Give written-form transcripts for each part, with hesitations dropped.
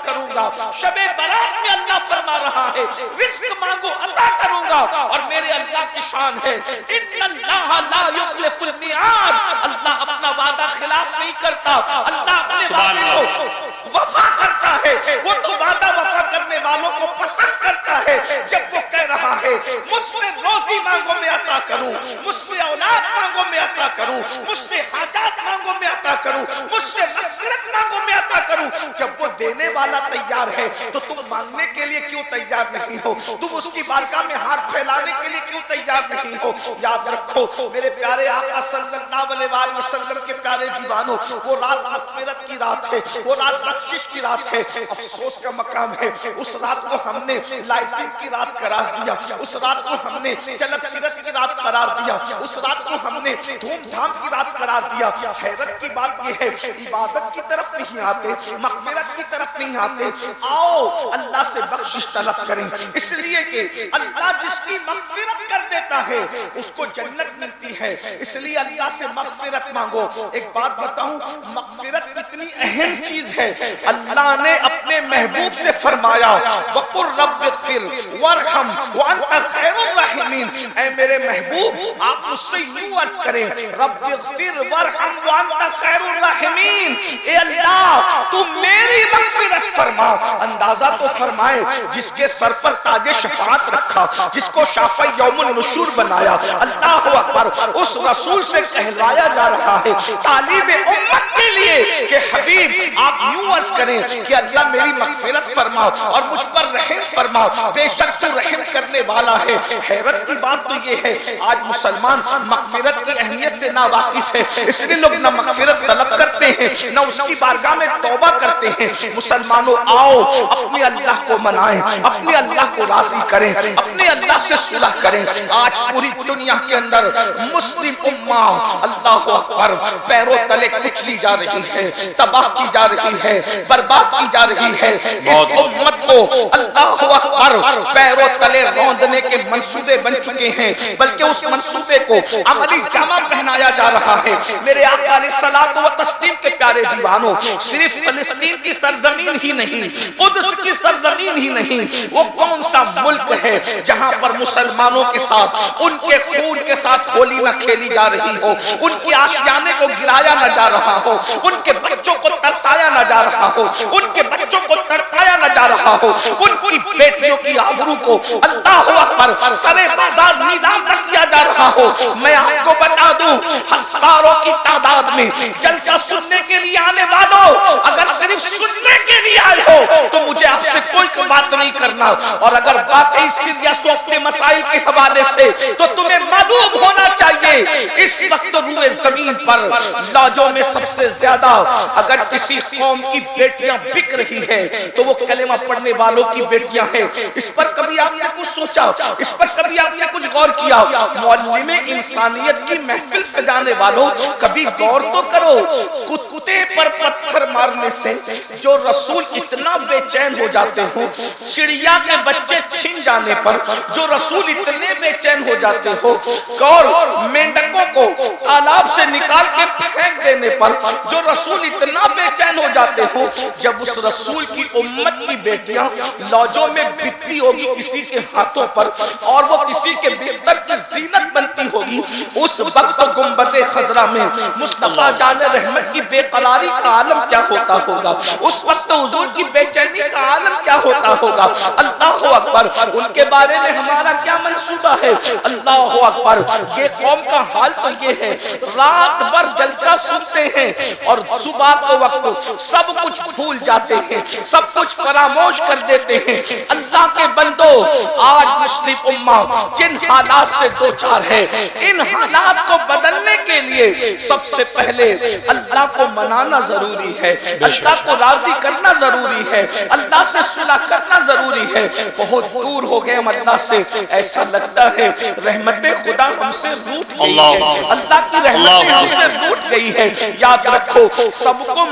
کروں گا. شب برات میں اللہ فرما رہا ہے رزق مانگو عطا کروں گا. اور میرے اللہ کی شان ہے ان اللہ لا یخلف المیعاد. اللہ اپنا وعدہ خلاف نہیں کرتا. اللہ اپنے وعدے کو وفا کرتا ہے. وہ تو وعدہ وفا کرنے والوں کو پسند کرتا ہے. جب وہ کہہ رہا ہے مجھ سے روزی مانگو میں عطا کروں, مجھ سے اولاد مانگو میں عطا کروں, مجھ سے حاجات مانگو میں عطا کروں, مجھ سے مغفرت مانگو میں عطا کروں. جب وہ دینے والا تیار ہے تو تم مانگنے کے لیے کیوں تیار نہیں ہو؟ تم اس کی بارگاہ میں ہاتھ پھیلانے کے لیے کیوں تیار نہیں ہو؟ یاد رکھو میرے پیارے آقا صلی اللہ علیہ وآلہ وسلم کے پیارے دیوانوں, وہ رات مغفرت کی رات ہے, وہ رات بخشش کی رات ہے. افسوس کا مقام ہے اس رات کو ہم نے لائٹنگ کی رات قرار دیا, اس رات کو ہم نے چلت فرت کی رات قرار دیا, اس رات کو ہم نے دھوم دھام کی رات قرار دیا. حیرت کی بات یہ ہے عبادت کی طرف نہیں آتے, مغفرت کی طرف نہیں آتے. آؤ اللہ سے بخشش طلب کریں, اس لیے کہ اللہ جس کی مغفرت کر دیتا ہے اس کو جنت ملتی ہے. اس لیے اللہ سے مغفرت مانگو. ایک بات بتاؤں, مغفرت اتنی اہم چیز ہے. اللہ نے اپنے محبوب سے فرمایا وَقُلْ رَبِّ اغْفِرْ وَارْحَمْ وَأَنْتَ خَيْرُ الرَّاحِمِينَ. اے میرے محبوب آپ مجھ سے یوں عرض کریں رب اغفر وارحم وانت خیر الراحمین. اے اللہ تو میری مغفرت فرما. اندازہ تو فرمائے جس کے سر پر تاج شفاعت رکھا, جس کو شافع یوم النشور بنایا, اللہ اکبر, اس رسول سے کہلایا جا رہا ہے تعلیم امت کے لیے کہ حبیب آپ یوں عرض کریں کہ اللہ میری مغفرت فرما اور مجھ پر رحم فرما, بے شک تو رحم کرنے والا ہے. حیرت کی بات تو یہ ہے آج مسلمان مغفرت کی اہمیت سے ناواقف ہے, اس لیے لوگ نہ مغفرت طلب کرتے ہیں نہ اس کی بارگاہ میں توبہ کرتے ہیں. مسلمانوں آؤ اپنے اللہ کو منائیں, اپنے اللہ کو راضی کریں, اپنے اللہ سے صلح کریں. آج پوری دنیا کے اندر مسلم امہ اللہ اکبر پیروں تلے کچلی جا رہی ہے, تباہ کی جا رہی ہے, برباد کی جا رہی ہے. اس امت کو اللہ اکبر پیروں تلے روندنے کے منصوبے بن چکے ہیں, بلکہ اس منصوبے کو عملی جامہ پہنایا جا رہا ہے. میرے آقا علیہ الصلوۃ والتسلیم کے پیارے دیوانوں, صرف فلسطین کی سرزمین ہی نہیں, قدس کی سرزمین ہی نہیں, وہ کون سا ملک ہے جہاں پر مسلمانوں کے ساتھ ان کے خون کے ساتھ ہولی نہ کھیلی جا رہی ہو, ان کی آشیانے کو گرایا نہ جا رہا ہو, ان کے بچوں کو ترسایا نہ جا رہا ہو, ان کے بچوں کو تڑپایا نہ جا رہا ہو, ان کی بیٹیوں کی آبرو کو اللہ اکبر سرے بازار نیلام نہ کیا جا رہا ہو. میں آپ کو بتا دوں ہزاروں کی تعداد میں جلسہ سننے کے لیے آنے والوں, اگر صرف سننے کے لیے آئے ہو تو مجھے آپ سے کوئی بات نہیں کرنا, اور اگر واقعی سیریس ہو اپنے مسائل کے حوالے سے تو تمہیں معلوم ہونا چاہیے اس وقت روئے زمین پر لاجوں میں سب سے زیادہ اگر کسی قوم کی بیٹیاں بک رہی ہے تو وہ کلمہ پڑھنے والوں کی بیٹیاں ہیں. اس پر کبھی آپ نے کچھ سوچا, اس پر کبھی آپ نے کچھ غور کیا؟ معلم انسانیت کی محفل سجانے والوں کبھی غور تو کرو, کتے پر پتھر مارنے سے جو رسول اتنا بے چین ہو جاتے ہو, چڑیا کے بچے چھن جانے پر جو رسول اتنے بے چین ہو جاتے ہو, اور مینڈکوں کو تالاب سے نکال کے پھینک دینے پر جو رسول اتنا بے چین ہو جاتے ہو, جب اس رسول کی امت کی بیٹیاں لوجوں میں بکتی ہوگی کسی کے ہاتھوں پر اور وہ کسی کے بستر کی زینت بنتی ہوگی, اس وقت گنبد خضرا میں مصطفیٰ جان رحمت کی بے قراری کا عالم کیا ہوتا ہوگا, اس وقت حضور کی بے چینی کا عالم کیا ہوتا ہوگا. اللہ اکبر, ان کے بارے میں ہمارا کیا منصوبہ ہے؟ اللہ اکبر, یہ قوم کا حال تو یہ ہے رات بھر جلسہ سنتے ہیں اور صبح کے وقت سب کچھ بھول جاتے ہیں, سب کچھ فراموش کر دیتے ہیں. اللہ کے بندو, آج مسلم امہ جن حالات سے دو چار ہے, ان حالات کو بدلنے کے لیے سب سے پہلے اللہ کو منانا ضروری ہے, اللہ کو راضی کرنا ضروری ہے, اللہ سے صلح کرنا ضروری ہے. بہت دور ہو گئے ہم اللہ سے, ایسا لگتا ہے رحمت خدا ہم سے روٹ گئی ہے, اللہ کی رحمت ہم سے روٹ گئی ہے. یاد رکھو سب کو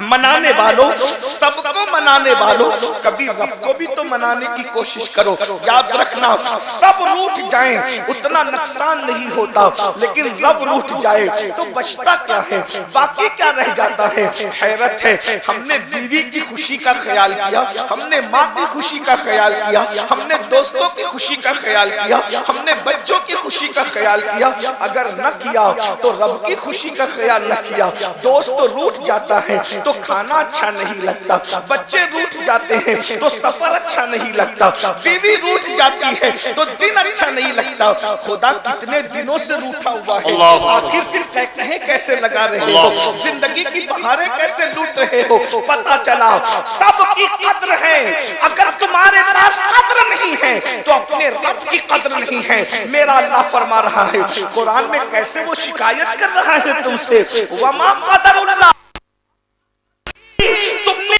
منانے والوں, سب کو منانے والوں, کبھی رب کو بھی تو منانے کی کوشش کرو. یاد رکھنا سب روٹ جائیں اتنا نقصان نہیں ہوتا, لیکن رب روٹ جائے تو بچتا کیا ہے, باقی کیا رہ جاتا ہے. حیرت ہے, ہم نے بیوی کی خوشی خوشی کا خیال کیا، ہم نے ماں کی خوشی کا خیال کیا، ہم نے دوستوں کی خوشی کا خیال کیا، ہم نے بچوں کی خوشی کا خیال کیا، اگر نہ کیا تو رب کی خوشی کا خیال نہ کیا، دوست روٹھ جاتا ہے تو کھانا اچھا نہیں لگتا، بچے روٹھ جاتے ہیں تو سفر اچھا نہیں لگتا، بیوی روٹھ جاتی ہے تو دن اچھا نہیں لگتا۔ خدا کتنے دنوں سے روٹھا ہوا ہے، آخر پھر کہیں کیسے لگا رہے ہو، زندگی کی بہاریں کیسے لوٹ رہے ہو؟ پتہ چلا سب کی قدر ہے، اگر تمہارے پاس قدر نہیں ہے تو اپنے رب کی قدر نہیں ہے۔ میرا اللہ فرما رہا ہے قرآن میں، کیسے وہ شکایت کر رہا ہے تم سے، وما قدر اللہ، تم نے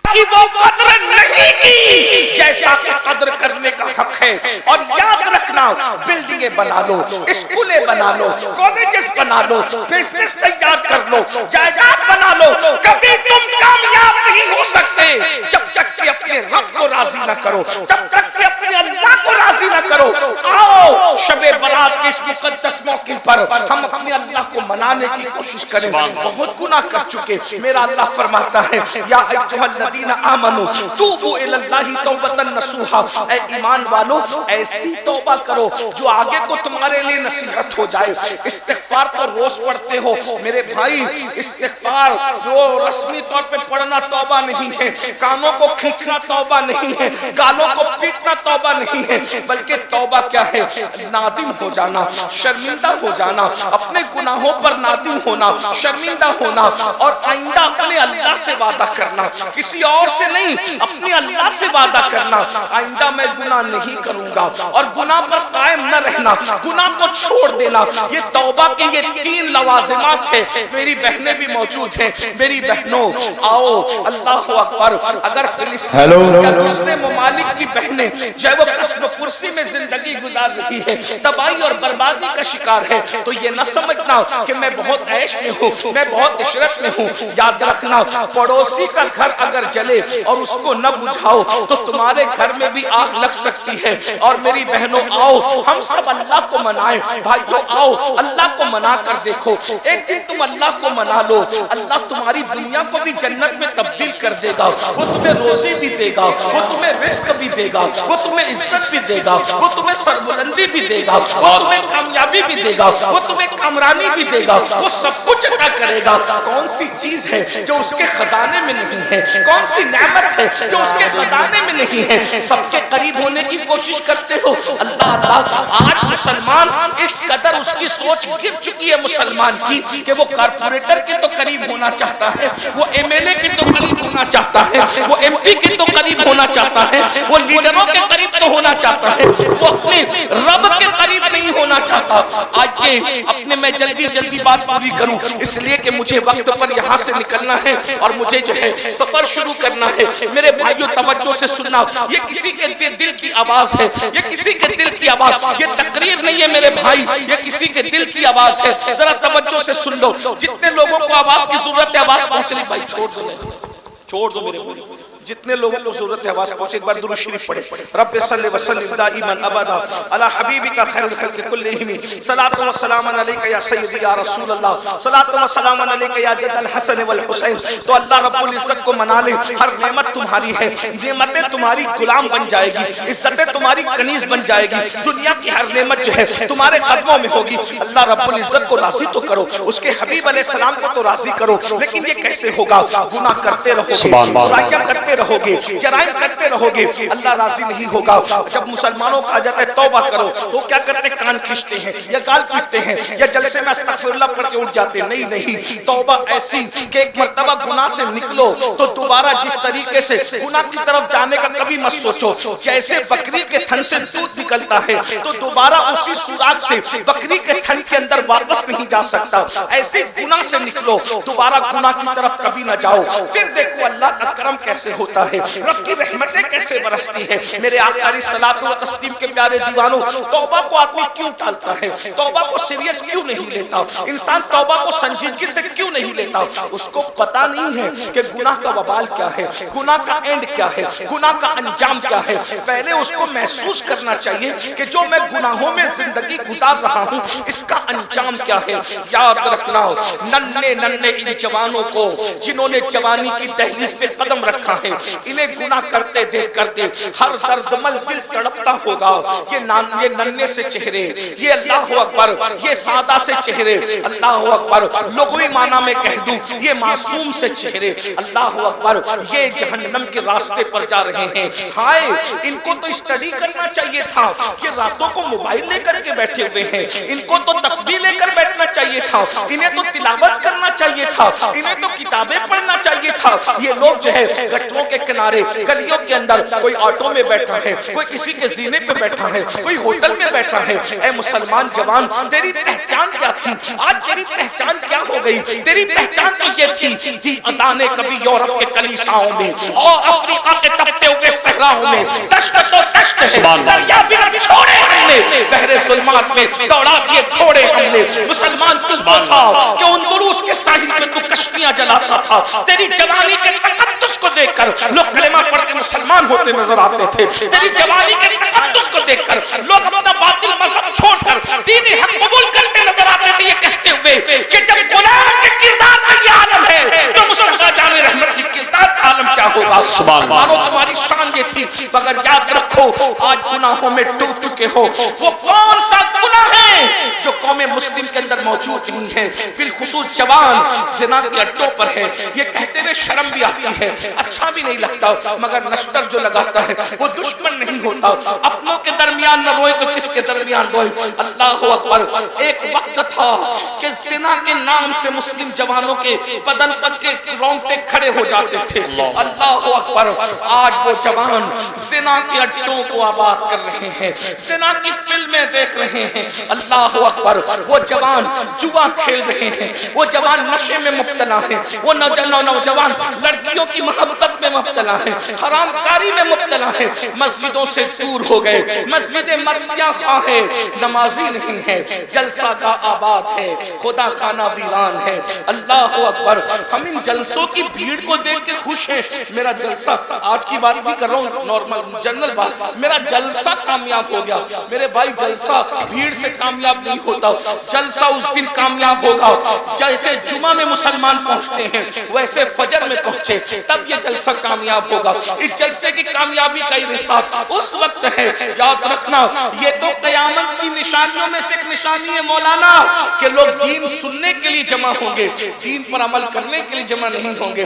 کی وہ قدر نہیں کی جیسا کہ قدر کرنے کا حق ہے۔ اور یاد رکھنا، بلڈنگیں بنا لو، اسکولیں بنا لو، کالجز بنا لو، بزنس تیار کر لو، جائیداد بنا لو، کبھی تم کامیاب نہیں ہو سکتے جب تک کہ اپنے رب کو راضی نہ کرو، جب تک کہ اپنے اللہ کو راضی نہ کرو۔ آؤ شب برات کے اس مقدس موقع پر ہم اپنے اللہ کو منانے کی کوشش کریں۔ بہت گناہ کر چکے، میرا اللہ فرماتا ہے یا ایھا الذین آمنوا توبوا الی اللہ توبۃ نصوحا، اے ایمان والو ایسی توبہ کرو جو آگے کو تمہارے لیے نصیحت ہو جائے۔ استغفار تو روز پڑھتے ہو میرے بھائی، استغفار وہ رسمی طور پہ پڑھنا توبہ نہیں ہے، کانوں کو کھینچنا توبہ نہیں ہے، گالوں کو پیٹنا توبہ نہیں ہے، بلکہ توبہ کیا ہے؟ نادم ہو جانا، شرمندہ ہو جانا، اپنے گناہوں پر نادم ہونا، شرمندہ ہونا، اور آئندہ اپنے اللہ سے وعدہ کرنا، کسی اور سے نہیں، اپنے اللہ سے وعدہ کرنا، آئندہ میں گناہ نہیں کروں گا، اور گناہ پر قائم نہ رہنا، گناہ کو چھوڑ دینا۔ یہ توبہ کے یہ 3 لوازمات ہیں۔ میری بہنیں بھی موجود ہیں، میری بہنوں آؤ، اللہ اکبر، اگر فلسطین یا دوسرے ممالک کی بہنیں جو ہے وہ قصب کرسی میں زندگی گزار رہی ہے، تباہی اور بربادی کا شکار ہے، تو یہ نہ سمجھنا کہ میں بہت عیش میں ہوں، میں بہت عشرت میں ہوں۔ یاد رکھنا، پڑوسی کا گھر اگر جلے اور اس کو نہ بجھاؤ تو تمہارے گھر میں بھی آگ لگ سکتی ہے۔ اور میری بہنوں آؤ، ہم سب اللہ کو منائیں، بھائیو آؤ اللہ کو منا کر دیکھو۔ ایک دن تم اللہ کو منا لو، اللہ تمہاری دنیا کو بھی جنت میں تبدیل کر دے گا، وہ تمہیں روزی بھی دے گا، وہ تمہیں رزق بھی دے گا، وہ تمہیں عزت بھی دے گا، وہ تمہیں سربلندی بھی دے گا، وہ تمہیں کامیابی بھی دے گا، وہ تمہیں کامرانی بھی دے گا، وہ سب کچھ عطا کرے گا۔ کون سی چیز ہے جو اس کے خزانے میں نہیں ہے؟ کون سی نعمت ہے جو اس کے خزانے میں نہیں ہے؟ سب کے قریب ہونے کی کوشش کرتے ہو، اللہ اللہ۔ آج مسلمان اس قدر اس کی سوچ گر چکی ہے مسلمان کی کہ وہ کارپوریٹر کے تو قریب ہونا چاہتا ہے، وہ ایم ایل اے کے تو قریب ہونا چاہتا ہے، وہ ایم پی کے تو قریب ہونا چاہتا ہے، وہ لیڈروں کے قریب تو ہونا چاہتا ہے، وہ اپنے رب کے قریب نہیں ہونا چاہتا۔ آج کے اپنے میں جلدی بات پوری کروں، اس لیے کہ مجھے وقت پر یہاں سے نکلنا ہے اور مجھے جو ہے سفر شروع کرنا ہے۔ میرے بھائیوں توجہ سے سننا، یہ کسی کے دل کی آواز ہے، یہ کسی کے دل کی آواز، یہ تقریر نہیں ہے میرے بھائی، یہ کسی کے دل کی آواز ہے۔ ذرا توجہ سے سن لو، جتنے لوگوں کو آواز کی ضرورت ہے آواز پہنچ رہی، بھائی چھوڑ دو میرے بھائی، جتنے لوگوں کو ضرورت ہے آواز پہنچے، ایک بار درود شریف پڑھے۔ رب صلی وسلم دائما ابدا علی حبیبک خیر الخلق کلہم، صلاۃ و سلام علیک یا سیدی یا رسول اللہ، صلاۃ و سلام علیک یا جد الحسن والحسین۔ تو اللہ رب العزت کو منا لے، ہر نعمت تمہاری ہے، نعمتیں تمہاری غلام بن جائے گی، عزتیں تمہاری کنیز بن جائے گی، دنیا کی ہر نعمت جو ہے تمہارے قدموں میں ہوگی۔ اللہ رب العزت کو راضی تو کرو، اس کے حبیب علیہ السلام کو تو راضی کرو، لیکن یہ کیسے ہوگا؟ گناہ کرتے رہو گے، برائیاں کرتے رہو گے، جرائم کرتے رہو گے، اللہ راضی نہیں ہوگا۔ جب مسلمانوں کا جاتا ہے توبہ کرو تو کیا کرتے ہیں؟ کان کھینچتے ہیں یا گال پیٹتے ہیں یا جلسے میں استغفر اللہ پڑھ کے اٹھ جاتے ہیں۔ نہیں، توبہ ایسی کہ ایک مرتبہ گناہ سے نکلو تو دوبارہ جس طریقے سے گناہ کی طرف جانے کا کبھی مت سوچو۔ جیسے بکری کے تھن سے دودھ نکلتا ہے تو دوبارہ اسی سوراخ سے بکری کے تھن کے اندر واپس نہیں جا سکتا، ایسے گناہ سے نکلو، دوبارہ گناہ کی طرف کبھی نہ جاؤ۔ پھر دیکھو اللہ کا کرم کیسے ہو ہوتا ہے, رب کی رحمتیں کیسے برستی ہیں. میرے آقا علیہ الصلوۃ والتسلیم کے پیارے دیوانوں, توبہ کو آدمی کیوں ٹالتا ہے, توبہ کو سیریس کیوں نہیں لیتا, انسان توبہ کو سنجیدگی سے کیوں نہیں لیتا؟ اس کو پتا نہیں ہے کہ گناہ کا وبال کیا ہے, گناہ کا اینڈ کیا ہے, گناہ کا انجام کیا ہے. پہلے اس کو محسوس کرنا چاہیے کہ جو میں گناہوں میں زندگی گزار رہا ہوں اس کا انجام کیا ہے. یاد رکھنا, ننھے ننھے ان جوانوں کو جنہوں نے جوانی کی دہلیز پہ قدم رکھا ہے, انہیں گناہ کرتے دیکھ کرتے ہر دردمل دل تڑپتا ہوگا. یہ ننھے سے چہرے, یہ اللہ اکبر, یہ سادہ سے چہرے, اللہ اکبر, لغوی معنی میں کہہ دوں یہ معصوم سے چہرے, اللہ اکبر, یہ جہنم کے راستے پر جا رہے ہیں. ہائے, ان کو تو اسٹڈی کرنا چاہیے تھا, یہ راتوں کو موبائل لے کر کے بیٹھے ہوئے ہیں, ان کو تو تسبیح لے کر بیٹھنا چاہیے تھا, انہیں تو تلاوت کرنا چاہیے تھا, انہیں تو کتابیں پڑھنا چاہیے تھا. یہ لوگ جو ہے گٹروں کے کنارے, گلیوں کے اندر, کوئی آٹو میں بیٹھا ہے, کوئی کسی کے زینے پہ بیٹھا ہے, کوئی ہوٹل میں بیٹھا ہے. اے مسلمان جوان, تیری پہچان کیا تھی؟ آج تیری پہچان کیا ہو گئی؟ تیری پہچان تو یہ تھی اذانیں کبھی یورپ کے کلیساؤں میں اور افریقہ کے تپتے ہوئے صحراؤں میں, دشت تو دشت ہے, دریا بھی نہ چھوڑے ہم نے, بحر ظلمات میں دوڑا دیے گھوڑے ہم نے. مسلمان تو تھا کہ اندلس کے ساحل پہ تو کشتیاں جلاتا تھا. تیری جوانی کے تقدس کو دیکھ کر لوگ کلمہ پڑھ کے مسلمان ہوتے نظر آتے تھے. تیری جوانی کے تقدس کو دیکھ کر لوگ اپنا باطل مذہب چھوڑ کر دین حق قبول کرتے نظر آتے تھے, یہ کہتے ہوئے کہ جب غلام کے کردار کا یہ عالم ہے تو مصطفیٰ جان رحمت کے کردار کا عالم کیا ہوگا. مانو تمہاری شان یہ تھی, مگر یاد رکھو آج گناہوں میں ڈوب چکے ہو. وہ کون سا گناہ ہے جو قوم مسلم کے اندر موجود نہیں ہے؟ بالخصوص جوان زنا کے اڈوں پر ہے. یہ کہتے ہوئے شرم بھی آتی ہے, اچھا بھی نہیں لگتا, مگر نشتر جو لگاتا ہے وہ دشمن نہیں ہوتا. اپنوں کے درمیان نہ روئے تو کس کے درمیان روئے. اللہ اکبر, ایک وقت تھا کہ زنا کے نام سے مسلم جوانوں کے بدن تک کے رونگٹے کھڑے ہو جاتے تھے. اللہ اکبر, آج وہ جوان زنا کے اڈوں کو آباد کر رہے ہیں, زنا کی فلمیں دیکھ رہے ہیں. اللہ اکبر, وہ جوان جوا کھیل رہے ہیں, وہ جوان نشے میں مبتلا ہیں, وہ نوجوان لڑکیوں کی محبت میں مبتلا ہیں, حرام کاری میں مبتلا ہیں, مسجدوں سے دور ہو گئے, مسجد مرثیہ خواہ ہے, نمازی نہیں ہے, جلسہ کا آباد ہے, خدا خانہ ویران ہے. اللہ اکبر, ہم ان جلسوں کی بھیڑ کو دیکھ کے خوش ہیں. میرا جلسہ, آج کی بات نہیں کر رہا ہوں, نارمل جنرل بات, میرا جلسہ کامیاب ہو گیا. میرے بھائی, جلسہ بھیڑ سے کامیاب نہیں ہوتا, جلسہ اس دن کامیاب ہوگا جیسے جمعہ میں مسلمان پہنچتے ہیں ویسے فجر میں پہنچے, تب یہ جلسہ کامیاب ہوگا. اس جلسے کی کامیابی کا انحصار اس وقت ہے. یاد رکھنا, یہ تو قیامت کی نشانیوں میں سے ایک نشانی ہے مولانا, کہ لوگ دین سننے کے لیے جمع ہوں گے, دین پر عمل کرنے کے لیے جمع نہیں ہوں گے.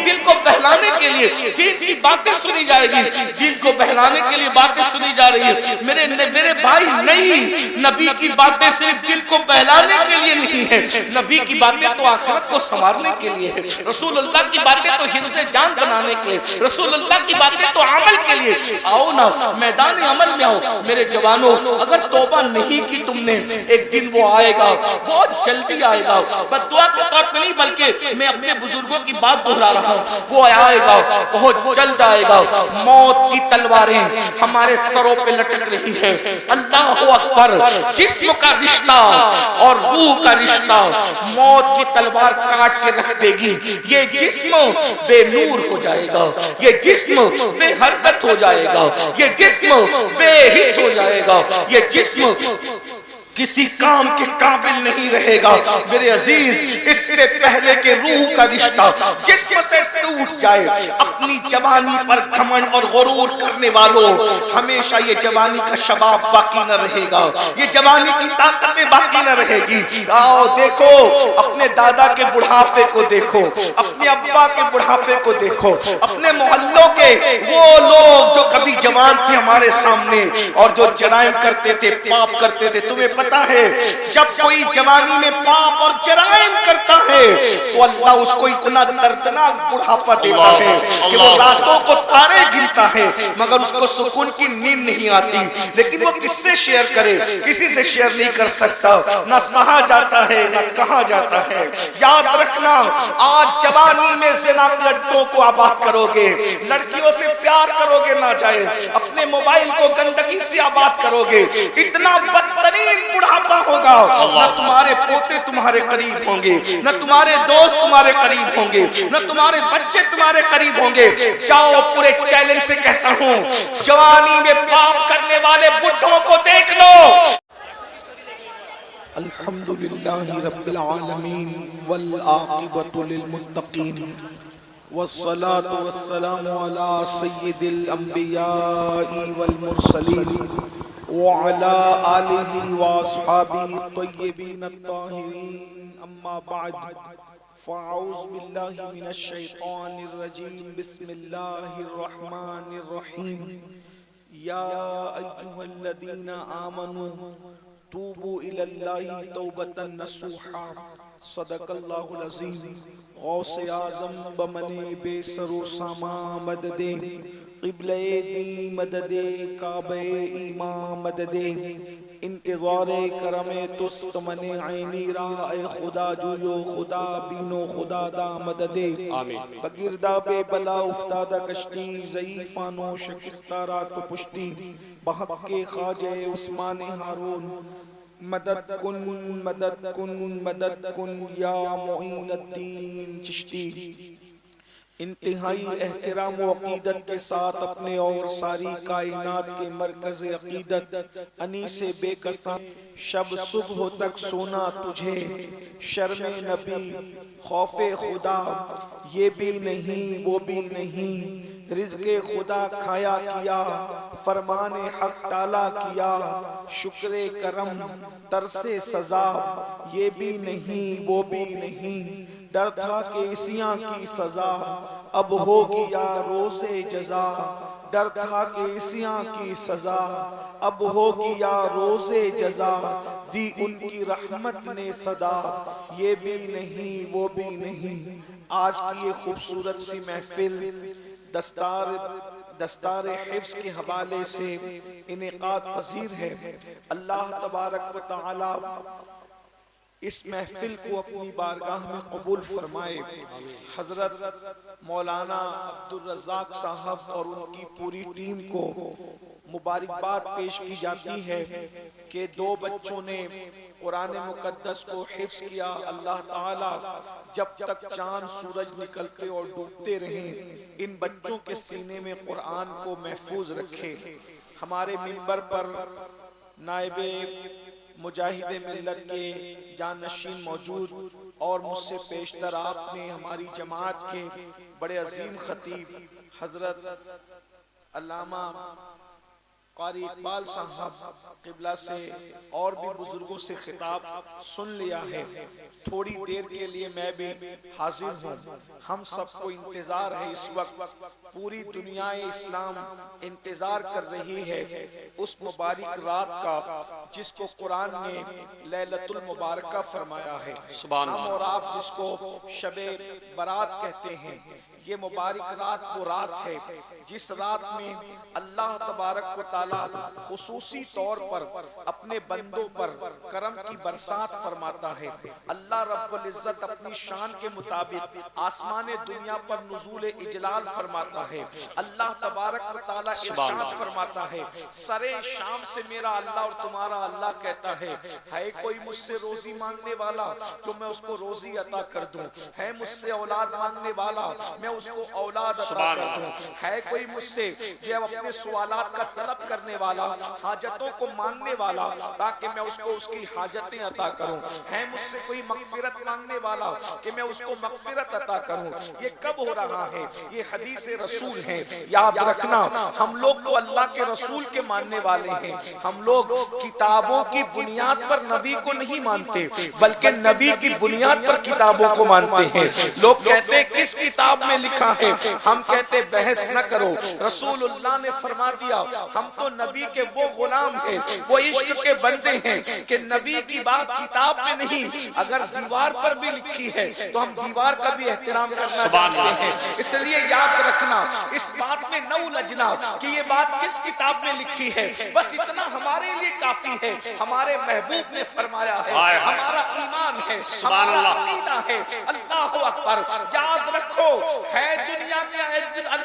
دل کو بہلانے کے لیے دین کی باتیں سنی جائے گی, دل کو بہلانے کے لیے باتیں سنی جا رہی ہے. میرے بھائی, نہیں, نبی کی باتیں صرف دل کو بہلانے کے لیے نہیں ہے, نبی کی باتیں تو آخرت کو سنوارنے کے لیے ہے. رسول اللہ کی باتیں تو حفظ جان بنانے کے لیے, رسول اللہ کی باتیں تو عمل کے لیے. آؤ نا, میدان عمل میں آؤ. میرے جوانوں, اگر توبہ نہیں کی تم نے, ایک دن وہ آئے گا, بہت جلدی آئے گا. بد دعا کے طور پہ نہیں, بلکہ میں اپنے بزرگوں کی بات دہرا رہا ہوں, وہ آئے گا, بہت جلد آئے گا. موت کی تلواریں ہمارے سروں پہ لٹک رہی ہیں. اللہ اکبر, جسم کا رشتہ اور روح کا رشتہ موت کی تلوار کاٹ کے رکھ دے گی. یہ جسم بے نور ہو جائے گا, یہ جسم بے حرکت ہو جائے گا, یہ جسم بے حس ہو جائے گا, یہ جسم کسی کام کے قابل نہیں رہے گا. میرے عزیز, اس سے پہلے کہ روح کا رشتہ جسم سے ٹوٹ جائے, اپنی جوانی پر گھمنڈ اور غرور کرنے والوں, ہمیشہ یہ جوانی کا شباب باقی نہ رہے گا, یہ جوانی کی طاقتیں باقی نہ رہے گی. آؤ دیکھو, اپنے دادا کے بڑھاپے کو دیکھو, اپنے ابا کے بڑھاپے کو دیکھو, اپنے محلوں کے وہ لوگ جو کبھی جوان تھے ہمارے سامنے اور جو جرائم کرتے تھے, پاپ کرتے تھے, تمہیں پتہ ہے جب کوئی جوانی میں پاپ اور جرائم کرتا ہے تو اللہ اس کو اتنا دردناک بڑھاپا دیتا ہے کہ وہ راتوں کو تارے گنتا ہے مگر اس کو سکون کی نیند نہیں آتی، لیکن وہ کس سے شیئر کرے؟ کسی سے شیئر نہیں کر سکتا، نہ سہا جاتا ہے نہ کہا جاتا ہے۔ یاد رکھنا آج جوانی میں زنا لڑکوں کو آباد کرو گے، لڑکیوں سے پیار کرو گے ناجائز، اپنے موبائل کو گندگی سے آباد کرو گے، اتنا بدترین بڑھاپا ہوگا، نہ تمہارے پوتے تمہارے قریب ہوں گے، نہ تمہارے دوست تمہارے قریب ہوں گے، نہ تمہارے بچے تمہارے قریب ہوں گے۔ جاؤ پورے چیلنج سے کہتا ہوں جوانی میں پاپ کرنے والے بڈھوں کو دیکھ لو۔ الحمدللہ رب العالمین والعاقبۃ للمتقین والصلاة والسلام علی سید الانبیاء والمرسلین وعلی آلہ واصحابہ الطیبین الطاہرین، اما بعد فاعوذ باللہ من الشیطان الرجیم، بسم اللہ الرحمن الرحیم۔ یا ایہا الذین آمنوا توبوا الی اللہ توبۃ نصوحا، صدق اللہ العظیم۔ غوث اعظم بمن بے سر و ساما مدد، قبلہ دی مدد، کعبہ ایمان مدد، انتظار کرم تست من عینی را، اے خدا جویو خدا بینو خدا دا مدد۔ بگرداب بلا افتادہ کشتی، ضعیفانو شکستہ رات پشتی، بحق کے خواجہ عثمان ہارون، مدد کن مدد کن مدد کن یا معین الدین چشتی۔ انتہائی احترام و عقیدت کے ساتھ اپنے اور ساری کائنات کے مرکز عقیدت انیس بے کساں، شب صبح تک سونا تجھے، شرم نبی خوف خدا یہ بھی نہیں وہ بھی نہیں، رزق خدا کھایا کیا، فرمان حق ٹالا کیا، شکر کرم ترس سزا یہ بھی نہیں وہ بھی نہیں، ڈر تھا کہ عصیاں کی سزا اب ہوگی یا روز جزا، ڈر تھا کہ عصیاں کی سزا اب ہوگی یا روز جزا، دی ان کی رحمت نے صدا یہ بھی نہیں وہ بھی نہیں۔ آج کی یہ خوبصورت سی محفل دستار حفظ کے حوالے سے انعقاد پذیر ہے۔ اللہ تبارک و تعالی اس محفل کو اپنی بارگاہ میں قبول فرمائے۔ حضرت مولانا عبدالرزاق صاحب اور ان کی پوری ٹیم کو مبارکباد پیش کی جاتی ہے کہ دو بچوں نے قرآن مقدس کو حفظ کیا۔ اللہ تعالیٰ جب تک چاند سورج نکلتے اور ڈوبتے رہیں ان بچوں کے سینے میں قرآن کو محفوظ رکھے۔ ہمارے منبر پر نائب مجاہد ملت کے جانشین موجود اور مجھ سے پیشتر آپ نے ہماری جماعت کے بڑے عظیم خطیب حضرت علامہ قاری اقبال صاحب قبلہ سے اور بھی بزرگوں سے خطاب سن لیا ہے۔ تھوڑی دیر کے لیے میں بھی حاضر ہوں۔ ہم سب کو انتظار ہے، اس وقت پوری دنیا اسلام انتظار کر رہی ہے اس مبارک رات کا جس کو قرآن نے لیلۃ المبارکہ فرمایا ہے۔ ہم اور آپ جس کو شب برات کہتے ہیں، یہ مبارک رات وہ رات ہے جس رات میں اللہ تبارک و تعالی خصوصی طور پر اپنے بندوں پر کرم کی برسات فرماتا ہے۔ اللہ رب العزت اپنی شان کے مطابق آسمان دنیا پر نزول اجلال فرماتا ہے۔ اللہ تبارک و تعالی ارشاد فرماتا ہے، سرے شام سے میرا اللہ اور تمہارا اللہ کہتا ہے کوئی مجھ سے روزی مانگنے والا تو میں اس کو روزی عطا کر دوں، ہے مجھ سے اولاد مانگنے والا میں اس کو اولاد عطا کر دوں، ہے کوئی مجھ سے جو اپنے سوالات کا طلب کرنے والا، حاجتوں کو مانگنے والا تاکہ میں اس کو اس کی حاجتیں عطا کروں، ہے مجھ سے کوئی مغفرت مانگنے والا کہ میں اس کو مغفرت عطا کروں۔ یہ کب ہو رہا ہے؟ یہ حدیث رسول ہے۔ یاد رکھنا ہم لوگ تو اللہ کے رسول کے ماننے والے ہیں، ہم لوگ کتابوں کی بنیاد پر نبی کو نہیں مانتے بلکہ نبی کی بنیاد پر کتابوں کو مانتے ہیں۔ لوگ کہتے ہیں کس کتاب میں لکھا ہے. ہم کہتے بحث نہ کرو. رسول اللہ نے فرما دیا ہم تو نبی کے وہ غلام ہیں, وہ عشق کے بندے ہیں کہ نبی کی بات کتاب میں نہیں, اگر دیوار پر بھی لکھی ہے تو ہم دیوار کا بھی احترام کرنا چاہتے ہیں. اس لیے یاد رکھنا, اس بات میں نہ الجھنا کہ یہ بات کس کتاب میں لکھی ہے. بس اتنا ہمارے لیے کافی ہے, ہمارے محبوب نے فرمایا ہے, ہمارا ایمان ہے, ہمارا عقیدہ ہے. اللہ اکبر. یاد رکھو ہے دنیا میں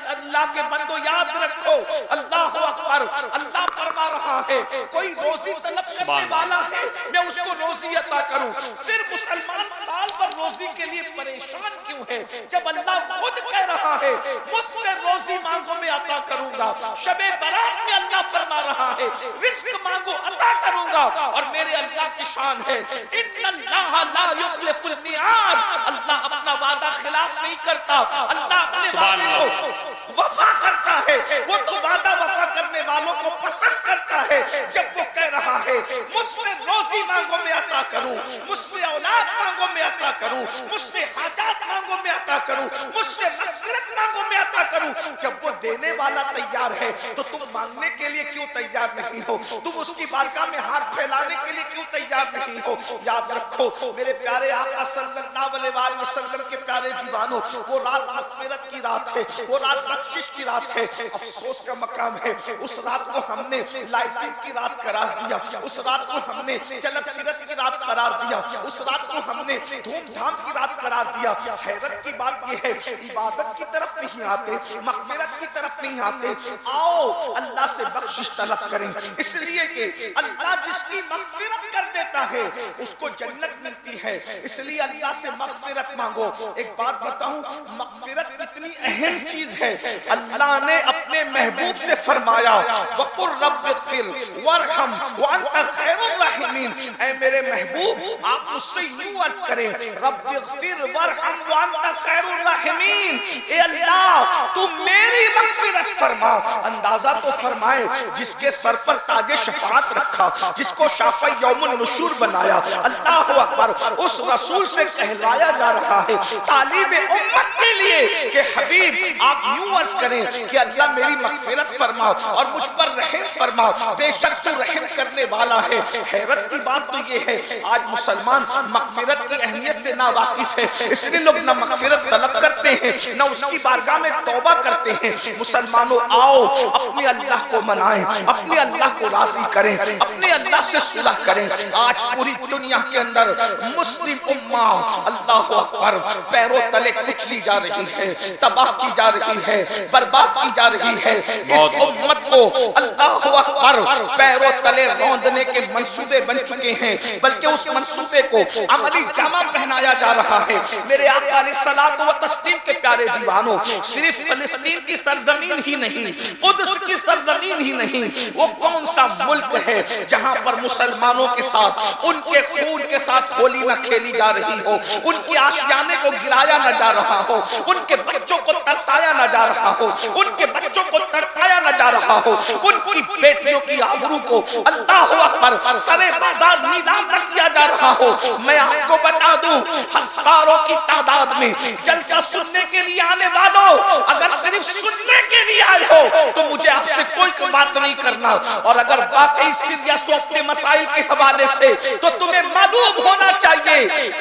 اللہ کے بندو, یاد رکھو اللہ اکبر. اللہ فرما رہا ہے کوئی روزی طلب کرنے والا ہے میں اس کو روزی عطا کروں. پھر مسلمان سال پر روزی کے لیے پریشان کیوں ہے جب اللہ خود کہہ رہا ہے مجھ سے روزی مانگو میں عطا کروں گا. شب برات میں اللہ فرما رہا ہے رزق مانگو عطا کروں گا. اور میرے اللہ کی شان ہے ان اللہ لا یخلف المیعاد. اللہ اپنا وعدہ خلاف نہیں کرتا, اللہ اپنے وعدے کو وفا کرتا ہے. وہ تو وعدہ وفا کرنے والوں کو پسند کرتا ہے. جب وہ کہہ رہا ہے مجھ سے روزی مانگو میں عطا کروں, مجھ سے اولاد مانگو میں عطا کروں, مجھ سے حاجات مانگو میں عطا کروں, مجھ سے مغفرت مانگو میں عطا کروں. جب وہ دینے والا تیار ہے تو تم مانگنے کے لیے کیوں تیار نہیں ہو؟ تم اس کی بارگاہ میں ہاتھ پھیلانے کے لیے کیوں تیار نہیں ہو؟ یاد رکھو میرے پیارے آقا صلی اللہ علیہ وآلہ وسلم کے پیارے دیوانوں, وہ رات مغفرت کی رات ہے, وہ رات بخشش کی رات ہے. افسوس کا مقام ہے اس رات کو ہم نے لائٹنگ کی رات قرار دیا, اس رات کو ہم نے چلک فرت کی رات قرار دیا, اس رات کو ہم نے دھوم دھام کی رات قرار دیا. حیرت کی بات یہ ہے عبادت کی طرف نہیں آتے, مغفرت کی طرف نہیں آتے. آؤ اللہ سے بخشش طلب کریں, اس لیے کہ اللہ جس کی مغفرت کر دیتا ہے اس کو جنت ملتی ہے. اس لیے اللہ سے مغفرت مانگو. ایک بات بتاؤں, مغفرت کتنی اہم چیز ہے. اللہ نے اپنے محبوب سے فرمایا وَقُلْ رَبِّ اغْفِرْ وَارْحَمْ وَأَنْتَ خَيْرُ الرَّاحِمِينَ. اے میرے محبوب آپ مجھ سے یوں عرض کریں رب اغفر وارحم وانت خیر الراحمین. اے اللہ تو میری مغفرت فرما. اندازہ تو فرمائے جس کے سر پر تاج شفاعت رکھا, جس کو شافع یوم النشور بنایا, اللہ اکبر, اس رسول سے کہلایا جا رہا ہے تعلیم امت کے لیے کہ حبیب آپ یوں عرض کریں کہ اللہ میری مغفرت فرما اور مجھ پر رحم فرما, بے شک تو رحم کرنے والا ہے. حیرت کی بات تو یہ ہے آج مسلمان مغفرت کی اہمیت سے ناواقف ہے, اس لیے لوگ نہ مغفرت طلب کرتے ہیں نہ اس کی بارگاہ میں توبہ کرتے ہیں. مسلمانوں آؤ اپنے اللہ کو منائیں, اپنے اللہ کو راضی کریں, اپنے اللہ سے صلح کریں. آج پوری دنیا کے اندر مسلم امہ اللہ اکبر پیروں تلے کچلی جا رہی ہے, تباہ کی جا رہی ہے, برباد کی جا رہی ہے. اس امت کو اللہ اکبر پیروں تلے روندنے کے منصوبے بن چکے ہیں, بلکہ اس منصوبے کو عملی جامہ پہنایا جا رہا ہے. میرے آقا علیہ الصلوۃ والتسلیم کے پیارے دیوانوں, صرف فلسطین کی سرزمین ہی نہیں, قدس کی سرزمین ہی نہیں, وہ کون سا ملک ہے جہاں پر مسلمانوں کے ساتھ ان کے خون کے ساتھ ہولی نہ کھیلی جا رہی ہو, ان کی آشیانے کو گرایا نہ جا رہا ہو, ان کے بچوں کو ترسایا نہ جا رہا ہو, ان کے بچوں کو تڑپایا نہ جا رہا ہو, ان کی بیٹیوں کی آبرو کو اللہ اکبر سرے بازار نیلام نہ کیا جا رہا ہو. میں آپ کو بتا دوں ہزاروں کی تعداد میں جلسہ سننے کے لیے آنے والوں, اگر صرف سننے کے لیے آئے ہو تو مجھے آپ سے کوئی بات نہیں کرنا, اور اگر واقعی سیریس ہو اپنے مسائل کے حوالے سے تو تمہیں معلوم ہونا چاہیے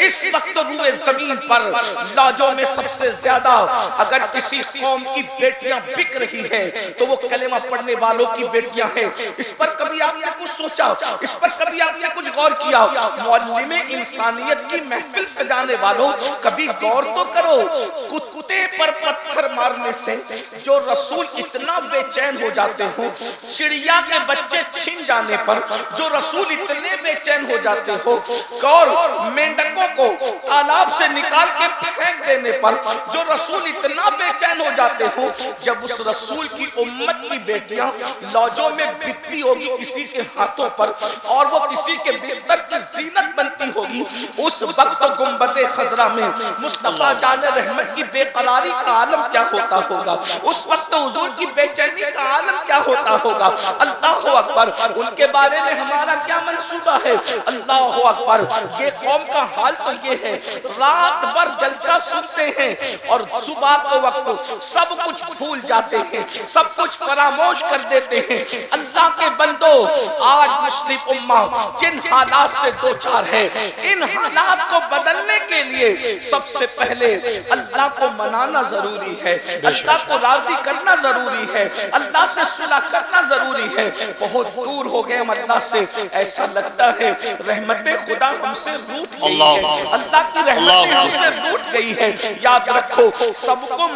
اس وقت روئے زمین پر لاجوں میں سب سے زیادہ اگر کسی قوم کی بیٹیاں بک رہی ہے تو وہ کلمہ پڑھنے والوں کی بیٹیاں ہیں. اس پر کبھی آپ نے کچھ سوچا, اس پر کبھی آپ نے کچھ غور کیا؟ معلم انسانیت کی محفل سجانے والوں کبھی غور تو کرو, کتے پر پتھر مارنے سے جو رسول اتنا بے چین ہو جاتے ہوں, چڑیا کے بچے چھن جانے پر جو رسول اتنے بے چین ہو جاتے ہو, اور مینڈکوں کو تالاب سے نکال کے پھینک دینے پر جو رسول اتنا بے چین ہو جاتے ہو, جب اس رسول کی امت کی بیٹیاں لوجوں میں بکتی ہوگی کسی کے ہاتھوں پر اور وہ کسی کے بستر کی زینت بنتی ہوگی, اس وقت گنبد خضرا میں مصطفیٰ جان رحمت کی بے قراری کا عالم کیا ہوتا ہوگا، اس وقت حضور کی بے چینی کا عالم کیا ہوتا ہوگا۔ اللہ اکبر، ان کے بارے میں ہمارا کیا منصوبہ ہے۔ اللہ اکبر، یہ قوم کا حال تو یہ ہے، رات بھر جلسہ سنتے ہیں اور صبح کے وقت سب کچھ بھول جاتے ہیں، سب کچھ فراموش کر دیتے ہیں۔ اللہ کے بندو، آج مسلم امہ جن حالات سے دو چار ہے، ان حالات کو بدلنے کے لیے سب سے پہلے اللہ کو منانا ضروری ہے، اللہ کو راضی کرنا ضروری ہے، اللہ سے صلح کرنا ضروری ہے۔ بہت دور ہو گئے ہم اللہ سے، ایسا لگتا ہے رحمت خدا ہم سے روٹ گئی ہے، اللہ کی رحمت ہم سے روٹ گئی ہے۔ یاد رکھو، سب کو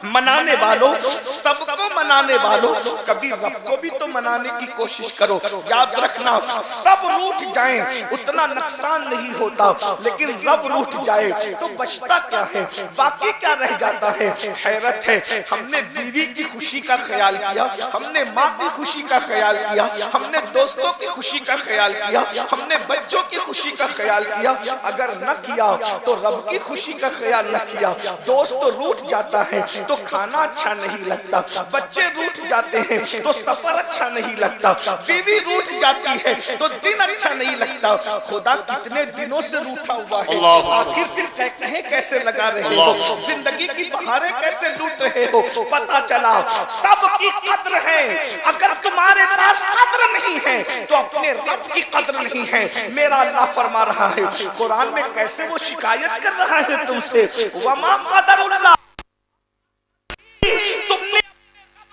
منانے والوں، سب کو منانے والوں، کبھی رب کو بھی تو منانے کی کوشش کرو۔ یاد رکھنا، سب روٹ جائیں اتنا نقصان نہیں ہوتا، لیکن رب روٹ جائے تو بچتا کیا ہے، باقی کیا رہ جاتا ہے۔ حیرت ہے، ہم نے بیوی کی خوشی کا خیال کیا، ہم نے ماں کی خوشی کا خیال کیا، ہم نے دوستوں کی خوشی کا خیال کیا، ہم نے بچوں کی خوشی کا خیال کیا، اگر نہ کیا تو رب کی خوشی کا خیال نہ کیا۔ دوست روٹ جاتا ہے تو کھانا اچھا نہیں لگتا، بچے روٹ جاتے ہیں تو سفر اچھا نہیں لگتا، بیوی روٹ جاتی ہے تو دن اچھا نہیں لگتا۔ خدا کتنے دنوں سے روٹا ہوا ہے، آخر پھر کہیں کیسے لگا رہے ہو، زندگی کی بہاریں کیسے لوٹ رہے ہو۔ پتا چلا سب کی قدر ہے، اگر تمہارے پاس قدر نہیں ہے تو اپنے رب کی قدر نہیں ہے۔ میرا اللہ فرما رہا ہے قرآن میں، کیسے وہ شکایت کر رہا ہے تم سے، وما قدر اللہ، تم نے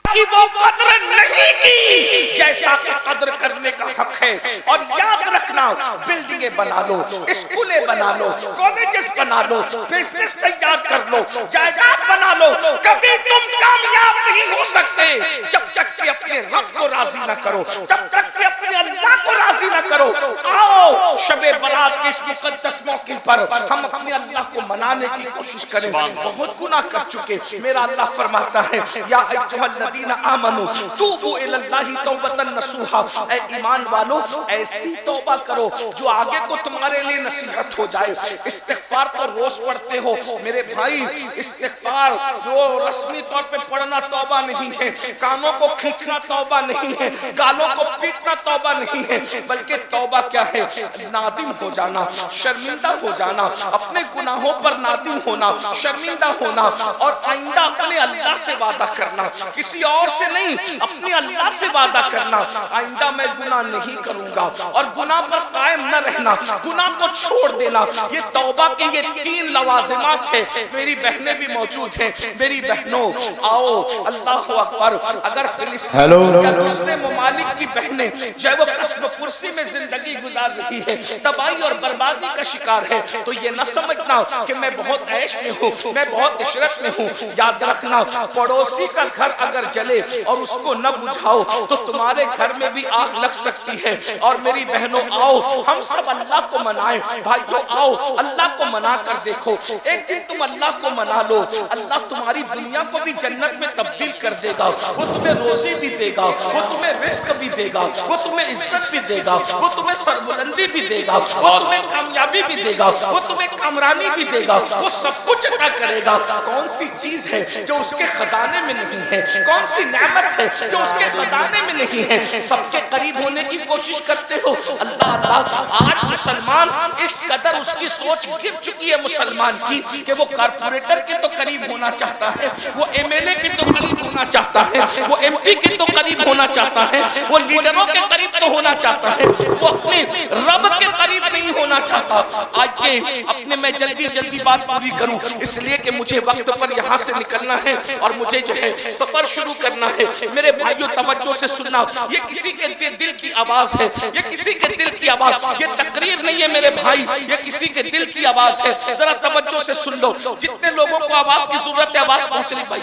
کی وہ قدر نہیں کی جیسا کہ قدر کرنے کا حق ہے۔ اور یاد رکھنا، بلڈنگیں بنا لو، اسکولیں بنا لو، کالجز بنا لو، بزنس تیار کر لو، جائیداد بنا لو، کبھی تم کامیاب نہیں ہو سکتے جب تک کہ اپنے رب کو راضی نہ کرو، جب تک کہ اپنے اللہ کو راضی نہ کرو۔ آؤ شب برات کے اس مقدس موقع پر ہم اپنے اللہ کو منانے کی کوشش کریں۔ بہت گناہ کر چکے، میرا اللہ فرماتا ہے یا ایھا الذین آمنوا توبوا الی اللہ توبۃ نصوحا، اے ایمان والو ایسی توبہ کرو جو آگے کو تمہارے لیے نصیحت ہو جائے۔ استغفار تو روز پڑھتے ہو میرے بھائی، استغفار وہ رسمی طور پہ پڑھنا توبہ نہیں ہے، کانوں کو کھینچنا توبہ نہیں ہے، گالوں کو پیٹنا توبہ نہیں ہے، بلکہ توبہ کیا ہے، نادم ہو جانا، شرمندہ ہو جانا، اپنے گناہوں پر نادم ہونا، شرمندہ ہونا، اور آئندہ اپنے اللہ سے وعدہ کرنا، کسی اور سے نہیں، اپنے اللہ سے وعدہ کرنا، آئندہ میں گناہ نہیں کروں گا، اور گناہ پر قائم نہ رہنا، گناہ کو چھوڑ دینا۔ یہ توبہ کے یہ 3 لوازمات ہیں۔ میری بہنیں بھی موجود ہیں، میری بہنوں آؤ، اللہ اکبر، اگر فلسطین یا دوسرے ممالک کی بہنیں جو ہے وہ قصب پرسی میں زندگی گزار رہی ہے، تباہی اور بربادی کا شکار ہے، تو یہ نہ سمجھنا کہ میں بہت عیش میں ہوں، میں بہت عشرت میں ہوں۔ یاد رکھنا، پڑوسی کا گھر اگر جلے اور اس کو نہ بجھاؤ تو تمہارے گھر میں بھی آگ لگ سکتی ہے۔ اور میری بہنوں آؤ، ہم سب اللہ کو منائیں، بھائیوں آؤ اللہ کو منا کر دیکھو۔ ایک دن تم اللہ کو منا لو، اللہ تمہاری دنیا کو بھی جنت میں تبدیل کر دے گا، وہ تمہیں روزی بھی دے گا، وہ تمہیں رزق بھی دے گا، وہ تمہیں عزت بھی دے گا، وہ تمہیں سربلندی بھی دے گا، وہ تمہیں کامیابی بھی دے گا، وہ تمہیں کامرانی بھی دے گا، وہ سب کچھ عطا کرے گا۔ کون سی چیز ہے جو اس کے خزانے میں نہیں ہے؟ کون سی نعمت ہے جو اس کے خزانے میں نہیں ہے؟ سب کے قریب ہونے کی کوشش کرتے ہو، اللہ اللہ۔ آج مسلمان اس قدر اس کی سوچ گر چکی ہے مسلمان کی کہ وہ کارپوریٹر کے تو قریب ہونا چاہتا ہے، وہ ایم ایل اے کے تو قریب ہونا چاہتا ہے، وہ ایم پی کے تو قریب ہونا چاہتا ہے، وہ لیڈروں کے قریب تو ہونا چاہتا ہے، وہ اپنے رب کے قریب نہیں ہونا چاہتا۔ آج کے اپنے میں جلدی بات پوری کروں، اس لیے کہ مجھے وقت پر یہاں سے نکلنا ہے اور مجھے جو ہے سفر شروع کرنا ہے۔ میرے بھائیوں توجہ سے سننا، یہ کسی کے دل کی آواز ہے، یہ کسی کے دل کی آواز، یہ تقریر نہیں ہے میرے بھائی، یہ کسی کے دل کی آواز ہے۔ ذرا توجہ سے سن لو، جتنے لوگوں کو آواز کی ضرورت ہے آواز پہنچ رہی، بھائی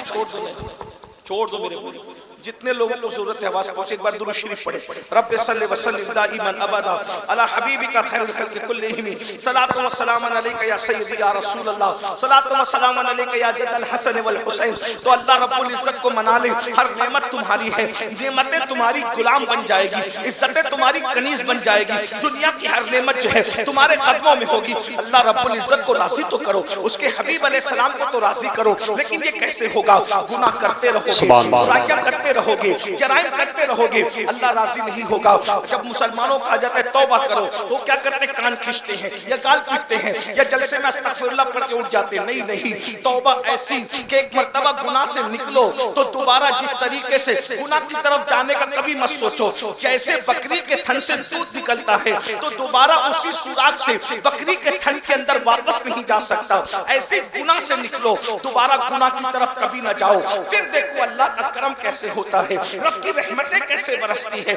چھوڑ دو میرے جتنے لوگوں کو ضرورت ہے آواز پہنچے ایک بار درود شریف پڑھے. رب صلی وسلم دائما ابدا علی حبیبک خیر الخلق کلہم صلاۃ و سلام علیک یا سیدی یا رسول اللہ صلاۃ و سلام علیک یا جد الحسن والحسین. تو اللہ رب العزت کو منا لے. ہر نعمت تمہاری ہے, نعمتیں تمہاری غلام بن جائے گی, عزتیں تمہاری کنیز بن جائے گی, دنیا کی ہر نعمت جو ہے تمہارے قدموں میں ہوگی. اللہ رب العزت کو راضی تو کرو, اس کے حبیب علیہ السلام کو تو راضی کرو, لیکن یہ کیسے ہوگا؟ گناہ کرتے رہو گے, برائیاں کرتے رہو گے, جرائم کرتے رہو گے, اللہ راضی نہیں ہوگا. جب مسلمانوں کا آ جاتا ہے توبہ کرو تو کیا کرتے ہیں؟ کان کھینچتے ہیں یا گال پیٹتے ہیں یا جلسے میں استغفر اللہ پڑھ کے اٹھ جاتے ہیں. نہیں, توبہ ایسی کہ ایک مرتبہ گناہ سے نکلو تو دوبارہ جس طریقے سے گناہ کی طرف جانے کا کبھی مت سوچو. جیسے بکری کے تھن سے دودھ نکلتا ہے تو دوبارہ اسی سوراخ سے بکری کے تھن کے اندر واپس نہیں جا سکتا, ایسے گناہ سے نکلو, دوبارہ گناہ کی طرف کبھی نہ جاؤ. پھر دیکھو اللہ کا کرم کیسے ہوتا ہے, رب کی رحمتیں کیسے برستی ہے.